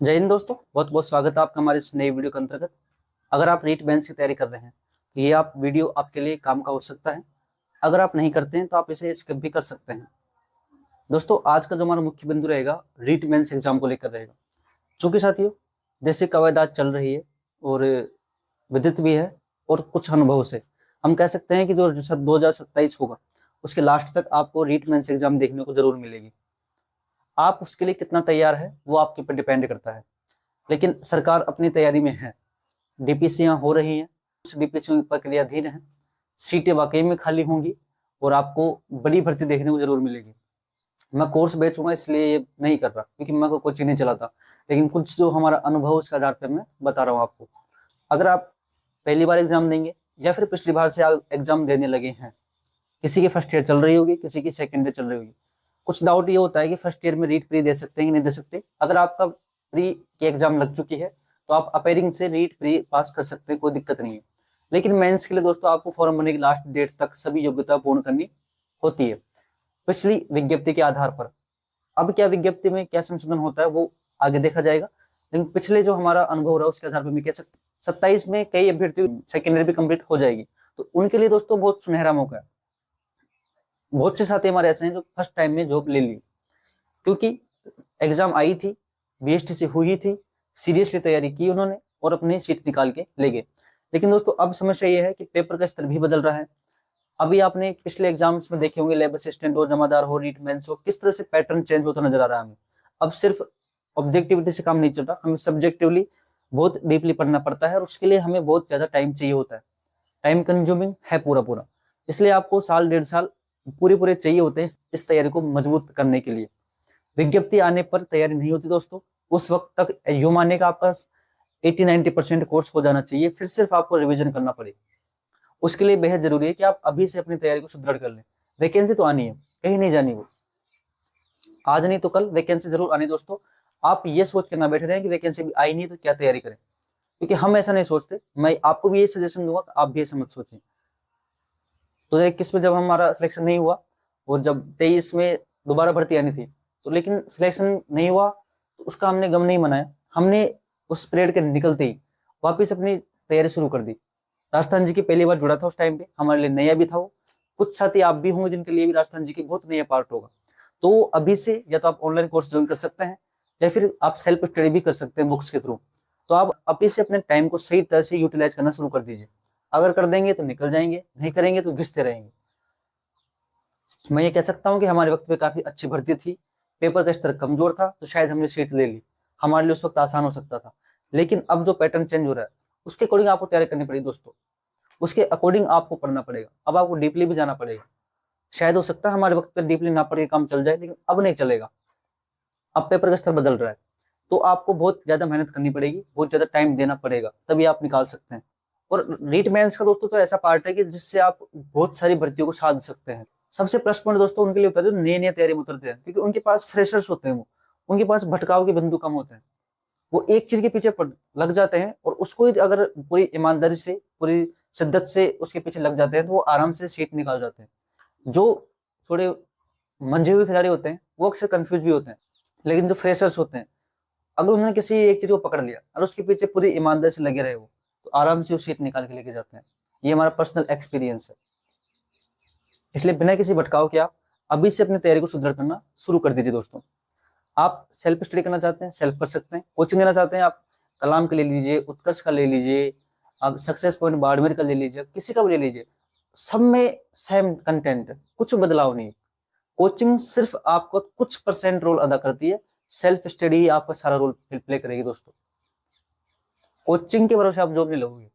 जय हिंद दोस्तों, बहुत बहुत स्वागत है आपका हमारे इस नई वीडियो के अंतर्गत। अगर आप नीट मेंस की तैयारी कर रहे हैं तो ये आप वीडियो आपके लिए काम का हो सकता है। अगर आप नहीं करते हैं तो आप इसे स्किप भी कर सकते हैं। दोस्तों, आज का जो हमारा मुख्य बिंदु रहेगा रीट मेंस एग्जाम को लेकर रहेगा। चूंकि साथियों, जैसे कवायद आज चल रही है और विदित भी है, और कुछ अनुभव से हम कह सकते हैं कि जो 2027 होगा उसके लास्ट तक आपको रीट मेंस एग्जाम देखने को जरूर मिलेगी। आप उसके लिए कितना तैयार है वो आपके ऊपर डिपेंड करता है। लेकिन सरकार अपनी तैयारी में है, डीपीसीयां हो रही हैं, उस डीपीसी प्रक्रियाधीन है, सीटें वाकई में खाली होंगी और आपको बड़ी भर्ती देखने को जरूर मिलेगी। मैं कोर्स बेचूंगा इसलिए ये नहीं कर रहा क्योंकि मैं कोई कोचिंग नहीं चलाता, लेकिन कुछ जो हमारा अनुभव उसके आधार पर मैं बता रहा हूँ आपको। अगर आप पहली बार एग्जाम देंगे या फिर पिछली बार से आप एग्जाम देने लगे हैं, किसी की फर्स्ट ईयर चल रही होगी, किसी की सेकेंड ईयर चल रही होगी, कुछ डाउट ये होता है कि फर्स्ट ईयर में रीट प्री दे सकते हैं कि नहीं दे सकते। अगर आपका प्री की एग्जाम लग चुकी है तो आप अपेयरिंग से रीट प्री पास कर सकते हैं, कोई दिक्कत नहीं है। लेकिन मेंस के लिए दोस्तों आपको फॉर्म भरने की लास्ट डेट तक सभी योग्यता पूर्ण करनी होती है, पिछली विज्ञप्ति के आधार पर। अब क्या विज्ञप्ति में क्या संशोधन होता है वो आगे देखा जाएगा, लेकिन पिछले जो हमारा अनुभव रहा उसके आधार पर मैं कह सकता हूँ 27 में कई अभ्यर्थी सेकेंड ईयर भी कंप्लीट हो जाएगी, तो उनके लिए दोस्तों बहुत सुनहरा मौका है। बहुत से साथी हमारे ऐसे हैं जो फर्स्ट टाइम में जॉब ले ली, क्योंकि एग्जाम आई थी, बीएसटी से हुई थी, सीरियसली तैयारी की उन्होंने और अपनी सीट निकाल के ले गए। लेकिन दोस्तों अब समस्या ये है कि पेपर का स्तर भी बदल रहा है। अभी आपने पिछले एग्जाम्स में देखे होंगे, लैब असिस्टेंट हो, जमादार हो, रीट मेंस हो, किस तरह से पैटर्न चेंज होता नजर आ रहा है हमें। अब सिर्फ ऑब्जेक्टिविटी से काम नहीं चल रहा, हमें सब्जेक्टिवली बहुत डीपली पढ़ना पड़ता है और उसके लिए हमें बहुत ज्यादा टाइम चाहिए होता है। टाइम कंज्यूमिंग है पूरा पूरा, इसलिए आपको साल डेढ़ साल पूरे पूरे चाहिए होते हैं इस तैयारी को मजबूत करने के लिए। विज्ञप्ति आने पर तैयारी नहीं होती दोस्तों, उस वक्त तक यूं मानने का आपका 80-90% कोर्स हो जाना चाहिए, फिर सिर्फ आपको रिवीजन करना पड़ेगा। उसके लिए बेहद जरूरी है कि आप अभी से अपनी तैयारी को सुदृढ़ कर लें। वैकेंसी तो आनी है, कहीं नहीं जानी, वो आज नहीं तो कल वैकेंसी जरूर आनी दोस्तों। आप ये सोच के ना बैठे रहें कि वैकेंसी भी आई नहीं तो क्या तैयारी करें, क्योंकि हम ऐसा नहीं सोचते। मैं आपको भी ये सजेशन दूंगा कि आप भी ऐसा मत सोचें। 2021 में जब हमारा सिलेक्शन नहीं हुआ और जब 23 में दोबारा भर्ती आनी थी, तो लेकिन सिलेक्शन नहीं हुआ तो उसका हमने गम नहीं मनाया। हमने उस पीरियड के निकलते ही वापस अपनी तैयारी शुरू कर दी। राजस्थान जी की पहली बार जुड़ा था, उस टाइम पे हमारे लिए नया भी था वो। कुछ साथी आप भी होंगे जिनके लिए भी राजस्थान जी की बहुत नया पार्ट होगा। तो अभी से या तो आप ऑनलाइन कोर्स ज्वाइन कर सकते हैं या फिर आप सेल्फ स्टडी भी कर सकते हैं बुक्स के थ्रू। तो आप अभी से अपने टाइम को सही तरह से यूटिलाइज करना शुरू कर दीजिए। अगर कर देंगे तो निकल जाएंगे, नहीं करेंगे तो घिसते रहेंगे। मैं ये कह सकता हूँ कि हमारे वक्त पे काफी अच्छी भर्ती थी, पेपर का स्तर कमजोर था तो शायद हमने सीट ले ली, हमारे लिए उस वक्त आसान हो सकता था। लेकिन अब जो पैटर्न चेंज हो रहा है उसके अकॉर्डिंग आपको तैयारी करनी पड़ेगी दोस्तों, उसके अकॉर्डिंग आपको पढ़ना पड़ेगा। अब आपको डीपली भी जाना पड़ेगा। शायद हो सकता है हमारे वक्त पे डीपली ना पढ़ के काम चल जाए, लेकिन अब नहीं चलेगा। अब पेपर का स्तर बदल रहा है, तो आपको बहुत ज्यादा मेहनत करनी पड़ेगी, बहुत ज्यादा टाइम देना पड़ेगा, तभी आप निकाल सकते हैं। और नीट मेंस का दोस्तों तो ऐसा पार्ट है कि जिससे आप बहुत सारी भर्तियों को साध सकते हैं। सबसे प्लस पॉइंट दोस्तों उनके लिए होता है जो नए नए तैयारी में उतरते हैं, क्योंकि उनके पास फ्रेशर्स होते हैं, वो उनके पास भटकाव के बिंदु कम होते हैं। वो एक चीज के पीछे लग जाते हैं और उसको ही अगर पूरी ईमानदारी से, पूरी शिद्दत से उसके पीछे लग जाते हैं तो वो आराम से सीट निकाल जाते हैं। जो थोड़े मंझे हुए खिलाड़ी होते हैं वो अक्सर कंफ्यूज भी होते हैं, लेकिन जो फ्रेशर्स होते हैं अगर उन्होंने किसी एक चीज को पकड़ लिया और उसके पीछे पूरी ईमानदारी से लगे रहे वो, तो आराम से वो सीट निकाल के लेके जाते हैं। ये हमारा पर्सनल एक्सपीरियंस है। इसलिए बिना किसी भटकाव के आप अभी से अपनी तैयारी को सुदृढ़ करना शुरू कर दीजिए दोस्तों। आप सेल्फ स्टडी करना चाहते हैं, सेल्फ कर सकते हैं। कोचिंग लेना चाहते हैं, आप कलाम का ले लीजिए, उत्कर्ष का ले लीजिए, आप सक्सेस पॉइंट बाड़मेर का ले लीजिए, किसी का भी ले लीजिए। सब में सेम कंटेंट है, कुछ बदलाव नहीं। कोचिंग सिर्फ आपको कुछ परसेंट रोल अदा करती है, सेल्फ स्टडी ही आपका सारा रोल प्ले करेगी दोस्तों। कोचिंग के भरोसे आप जॉब नहीं लोगे।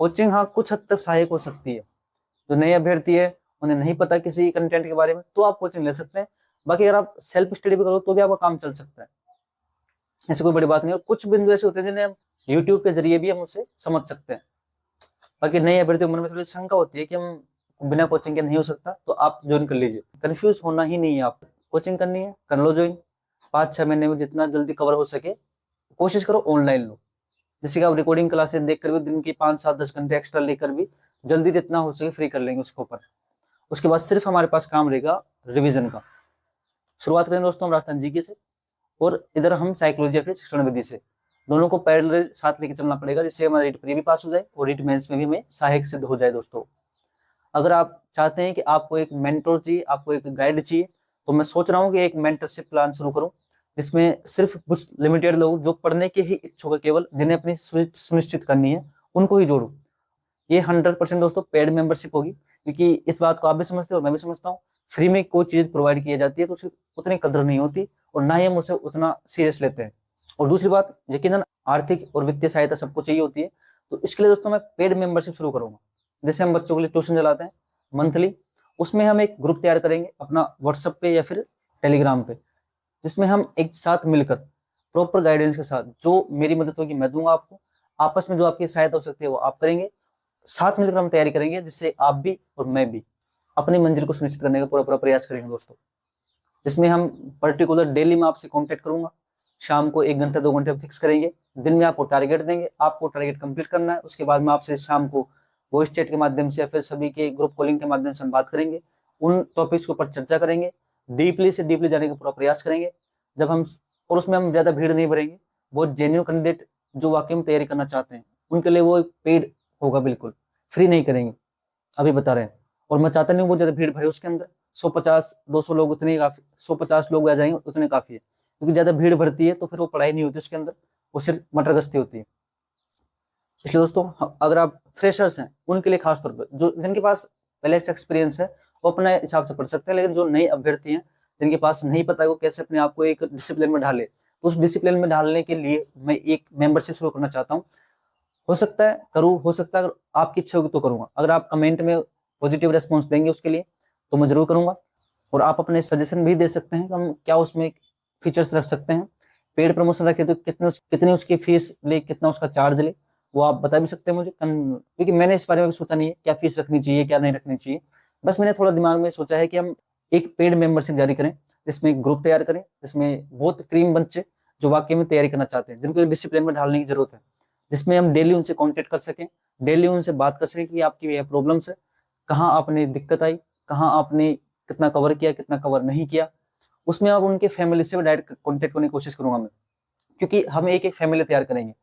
कोचिंग हाँ कुछ हद तक सहायक हो सकती है, जो नए अभ्यर्थी है उन्हें नहीं पता किसी कंटेंट के बारे में तो आप कोचिंग ले सकते हैं। बाकी अगर आप सेल्फ स्टडी भी करो तो भी आपका काम चल सकता है, ऐसी कोई बड़ी बात नहीं। और कुछ बिंदु ऐसे होते हैं जिन्हें हम यूट्यूब के जरिए भी हम उसे समझ सकते हैं। बाकी नए अभ्यर्थी मन में थोड़ी शंका होती है कि हम बिना कोचिंग के नहीं हो सकता, तो आप ज्वाइन कर लीजिए। कंफ्यूज होना ही नहीं है, आपको कोचिंग करनी है कर लो ज्वाइन। 5-6 महीने में जितना जल्दी कवर हो सके कोशिश करो ऑनलाइन लो। जैसे कि आप रिकॉर्डिंग क्लासेस देख कर भी दिन की 5-7-10 घंटे एक्स्ट्रा लेकर भी जल्दी जितना हो सके फ्री कर लेंगे उसके ऊपर। उसके बाद सिर्फ हमारे पास काम रहेगा रिवीजन का। शुरुआत करें दोस्तों हम राजस्थान जीके से। और इधर हम साइकोलॉजी या फिर शिक्षण विधि से, दोनों को पैरेलल साथ लेके चलना पड़ेगा, जिससे हमारा रीट प्री भी पास हो जाए और रीट मेंस में भी हमें सहायक सिद्ध हो जाए दोस्तों। अगर आप चाहते हैं कि आपको एक मेंटोर चाहिए, आपको एक गाइड चाहिए, तो मैं सोच रहा हूँ कि एक मेंटरशिप प्लान शुरू करूँ, जिसमें सिर्फ कुछ लिमिटेड लोग जो पढ़ने के ही इच्छुक है, केवल जिन्हें अपनी सुनिश्चित करनी है, उनको ही जोड़ूं। ये 100% दोस्तों पेड मेंबरशिप होगी, क्योंकि इस बात को आप भी समझते हो और मैं भी समझता हूँ, फ्री में कोई चीज प्रोवाइड की जाती है तो उसकी उतनी कदर नहीं होती और ना ही हम उसे उतना सीरियस लेते हैं। और दूसरी बात, यकीनन आर्थिक और वित्तीय सहायता सबको चाहिए होती है, तो इसके लिए दोस्तों मैं पेड मेंबरशिप शुरू करूंगा। जैसे हम बच्चों के लिए ट्यूशन चलाते हैं मंथली, उसमें हम एक ग्रुप तैयार करेंगे अपना व्हाट्सएप पे या फिर टेलीग्राम पे, जिसमें हम एक साथ मिलकर प्रॉपर गाइडेंस के साथ, जो मेरी मदद होगी मैं दूंगा आपको, आपस में जो आपकी सहायता हो सकती है वो आप करेंगे, साथ मिलकर हम तैयारी करेंगे, जिससे आप भी और मैं भी अपनी मंजिल को सुनिश्चित करने का पूरा पूरा प्रयास करेंगे दोस्तों। जिसमें हम पर्टिकुलर डेली में आपसे कांटेक्ट करूंगा, शाम को 1 घंटा 2 घंटे फिक्स करेंगे, दिन में आपको टारगेट देंगे, आपको टारगेट कंप्लीट करना है, उसके बाद में आपसे शाम को वॉइस चैट के माध्यम से या फिर सभी के ग्रुप कॉलिंग के माध्यम से हम बात करेंगे, उन टॉपिक्स के ऊपर चर्चा करेंगे, डीपली से डीपली जाने का पूरा प्रयास करेंगे। जब हम, और उसमें हम ज्यादा भीड़ नहीं भरेंगे, बहुत जेन्युइन कैंडिडेट जो वाकई में तैयारी करना चाहते हैं उनके लिए वो पेड होगा, बिल्कुल फ्री नहीं करेंगे, अभी बता रहे हैं। और मैं चाहता नहीं बहुत ज्यादा भीड़ भरे उसके अंदर, 150 200 लोग उतने काफी, 150 लोग आ जाएंगे उतने काफी है, क्योंकि ज्यादा भीड़ भरती है तो फिर वो पढ़ाई नहीं होती उसके अंदर, वो सिर्फ मटरगश्ती होती है। इसलिए दोस्तों अगर आप फ्रेशर्स हैं उनके लिए खास तौर पर, जो जिनके पास पहले से एक्सपीरियंस है वो अपने हिसाब से पढ़ सकते हैं, लेकिन जो नए अभ्यर्थी हैं जिनके पास नहीं पता है वो कैसे अपने आप को एक डिसिप्लिन में ढाले, तो उस डिसिप्लिन में ढालने के लिए मैं एक मेंबरशिप शुरू करना चाहता हूँ। हो सकता है करूँ, हो सकता है अगर आपकी इच्छा होगी तो करूंगा। अगर आप कमेंट में पॉजिटिव रेस्पॉन्स देंगे उसके लिए तो मैं जरूर करूंगा, और आप अपने सजेशन भी दे सकते हैं कि हम क्या उसमें फीचर्स रख सकते हैं। पेड प्रमोशन रखे तो कितनी उसकी फीस ले, कितना उसका चार्ज ले, वो आप बता भी सकते हैं मुझे, क्योंकि मैंने इस बारे में भी सोचा नहीं है क्या फीस रखनी चाहिए क्या नहीं रखनी चाहिए। बस मैंने थोड़ा दिमाग में सोचा है कि हम एक पेड मेंबरशिप जारी करें, जिसमें एक ग्रुप तैयार करें, जिसमें बहुत क्रीम बच्चे जो वाकई में तैयारी करना चाहते हैं, जिनको डिसिप्लिन में ढालने की जरूरत है, जिसमें हम डेली उनसे कांटेक्ट कर सकें, डेली उनसे बात कर सकें कि आपकी यह प्रॉब्लम्स है, कहाँ आपने दिक्कत आई, कहाँ आपने कितना कवर किया कितना कवर नहीं किया। उसमें आप उनके फैमिली से भी डायरेक्ट कांटेक्ट करने की कोशिश करूंगा मैं, क्योंकि हम एक एक फैमिली तैयार करेंगे,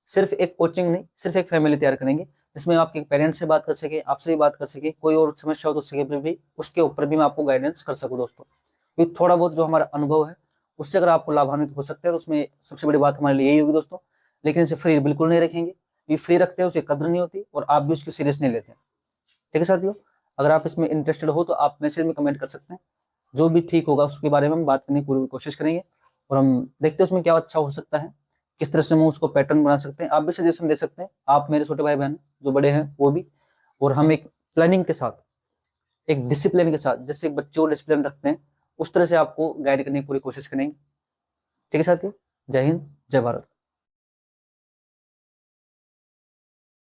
सिर्फ एक कोचिंग नहीं, सिर्फ एक फैमिली तैयार करेंगे, जिसमें आपके पेरेंट्स से बात कर सके, आपसे भी बात कर सके, कोई और समस्या हो तो उसके ऊपर भी मैं आपको गाइडेंस कर सकूं दोस्तों। क्योंकि थोड़ा बहुत जो हमारा अनुभव है उससे अगर आपको लाभान्वित हो सकते हैं तो उसमें सबसे बड़ी बात हमारे लिए यही होगी दोस्तों। लेकिन इसे फ्री बिल्कुल नहीं रखेंगे, ये फ्री रखते हैं उसकी कदर नहीं होती और आप भी उसकी सीरियस नहीं लेते। ठीक है साथियों, अगर आप इसमें इंटरेस्टेड हो तो आप मैसेज में कमेंट कर सकते हैं, जो भी ठीक होगा उसके बारे में हम बात करने की पूरी कोशिश करेंगे, और हम देखते हैं उसमें क्या अच्छा हो सकता है, किस तरह से हम उसको पैटर्न बना सकते हैं। आप भी सजेशन दे सकते हैं, आप मेरे छोटे भाई बहन जो बड़े हैं वो भी, और हम एक प्लानिंग के साथ, एक डिसिप्लिन के साथ, जैसे बच्चों को डिसिप्लिन रखते हैं उस तरह से आपको गाइड करने की पूरी कोशिश करेंगे। ठीक है साथियों, जय हिंद जय भारत।